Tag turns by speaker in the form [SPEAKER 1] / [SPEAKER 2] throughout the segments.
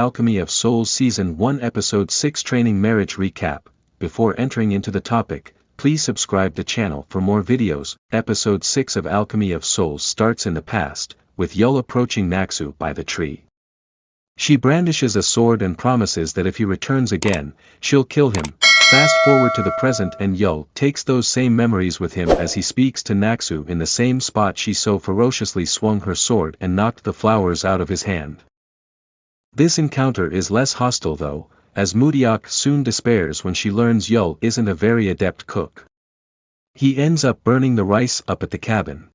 [SPEAKER 1] Alchemy of Souls Season 1 Episode 6 Training Marriage Recap. Before entering into the topic, please subscribe the channel for more videos. Episode 6 of Alchemy of Souls starts in the past, with Yul approaching Naxu by the tree. She brandishes a sword and promises that if he returns again, she'll kill him. Fast forward to the present and Yul takes those same memories with him as he speaks to Naxu in the same spot she so ferociously swung her sword and knocked the flowers out of his hand. This encounter is less hostile though, as Mudiak soon despairs when she learns Yul isn't a very adept cook. He ends up burning the rice up at the cabin.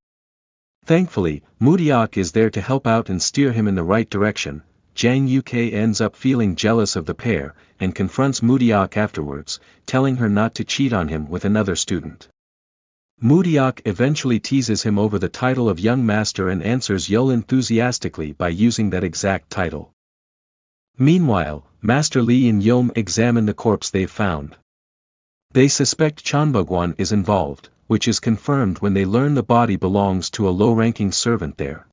[SPEAKER 1] Thankfully, Mudiak is there to help out and steer him in the right direction. Jang Uk ends up feeling jealous of the pair, and confronts Mudiak afterwards, telling her not to cheat on him with another student. Mudiak eventually teases him over the title of Young Master and answers Yul enthusiastically by using that exact title. Meanwhile, Master Li and Yulm examine the corpse they've found. They suspect Chanbugwan is involved, which is confirmed when they learn the body belongs to a low-ranking servant there.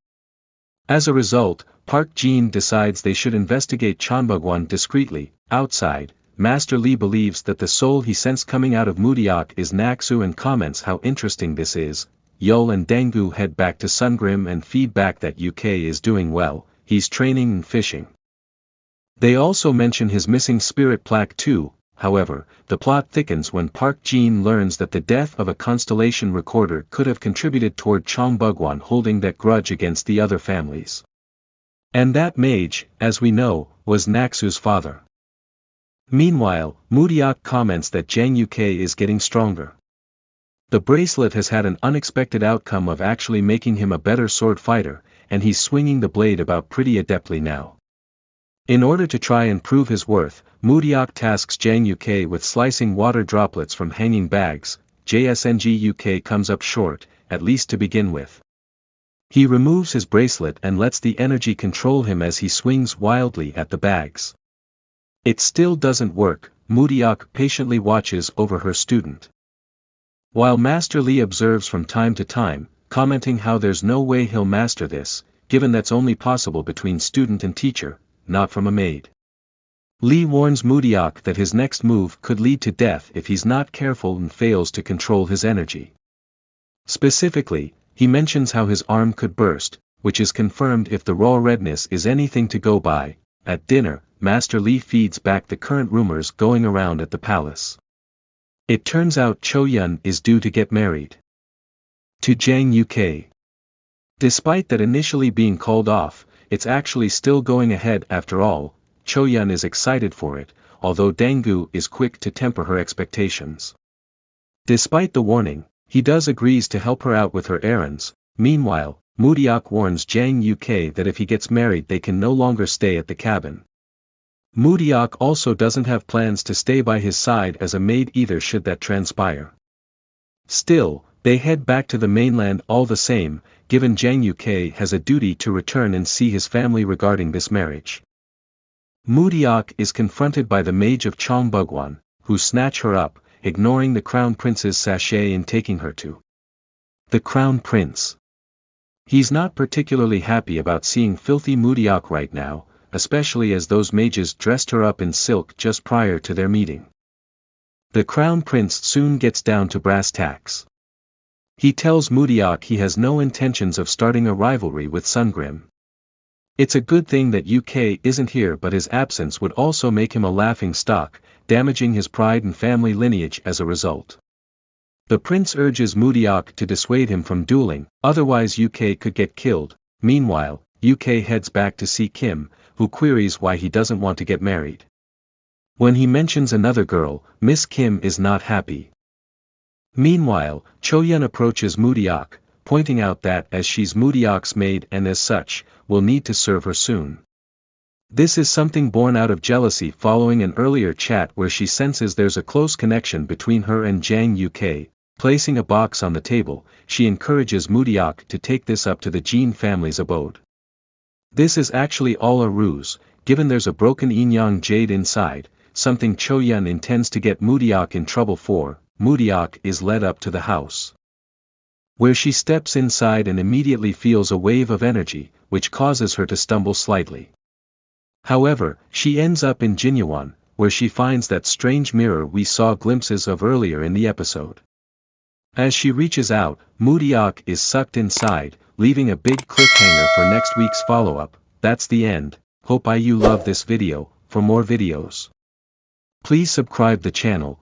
[SPEAKER 1] As a result, Park Jin decides they should investigate Chanbugwan discreetly. Outside, Master Li believes that the soul he sensed coming out of Mudiak is Naxu and comments how interesting this is. Yul and Dangu head back to Sungrim and feedback that UK is doing well, he's training and fishing. They also mention his missing spirit plaque too. However, the plot thickens when Park Jin learns that the death of a constellation recorder could have contributed toward Chanbugwan holding that grudge against the other families. And that mage, as we know, was Naxu's father. Meanwhile, Mudiak comments that Jang Uk is getting stronger. The bracelet has had an unexpected outcome of actually making him a better sword fighter, and he's swinging the blade about pretty adeptly now. In order to try and prove his worth, Mudiak tasks Jang Uk with slicing water droplets from hanging bags. JSNG UK comes up short, at least to begin with. He removes his bracelet and lets the energy control him as he swings wildly at the bags. It still doesn't work. Mudiak patiently watches over her student. While Master Li observes from time to time, commenting how there's no way he'll master this, given that's only possible between student and teacher, not from a maid. Li warns Mudiak that his next move could lead to death if he's not careful and fails to control his energy. Specifically, he mentions how his arm could burst, which is confirmed if the raw redness is anything to go by. At dinner, Master Li feeds back the current rumors going around at the palace. It turns out Choyun is due to get married to Jang Uk. Despite that initially being called off, it's actually still going ahead after all. Choyun is excited for it, although Dangu is quick to temper her expectations. Despite the warning, he does agrees to help her out with her errands. Meanwhile, Mudiak warns Jang Uk that if he gets married they can no longer stay at the cabin. Mudiak also doesn't have plans to stay by his side as a maid either should that transpire. Still, they head back to the mainland all the same, given Jang Uk has a duty to return and see his family regarding this marriage. Mudiak is confronted by the mage of Chanbugwan, who snatch her up, ignoring the crown prince's sachet and taking her to the crown prince. He's not particularly happy about seeing filthy Mudiak right now, especially as those mages dressed her up in silk just prior to their meeting. The crown prince soon gets down to brass tacks. He tells Mudiak he has no intentions of starting a rivalry with Sungrim. It's a good thing that UK isn't here, but his absence would also make him a laughing stock, damaging his pride and family lineage as a result. The prince urges Mudiak to dissuade him from dueling, otherwise UK could get killed. Meanwhile, UK heads back to see Kim, who queries why he doesn't want to get married. When he mentions another girl, Miss Kim is not happy. Meanwhile, Choyun approaches Mudiak, pointing out that as she's Mudiak's maid and as such, will need to serve her soon. This is something born out of jealousy following an earlier chat where she senses there's a close connection between her and Jang Uk. Placing a box on the table, she encourages Mudiak to take this up to the Jin family's abode. This is actually all a ruse, given there's a broken Inyang jade inside, something Choyun intends to get Mudiak in trouble for. Mudiak is led up to the house, where she steps inside and immediately feels a wave of energy, which causes her to stumble slightly. However, she ends up in Jinyawan, where she finds that strange mirror we saw glimpses of earlier in the episode. As she reaches out, Moody-ok is sucked inside, leaving a big cliffhanger for next week's follow-up. That's the end. Hope you love this video. For more videos, please subscribe the channel,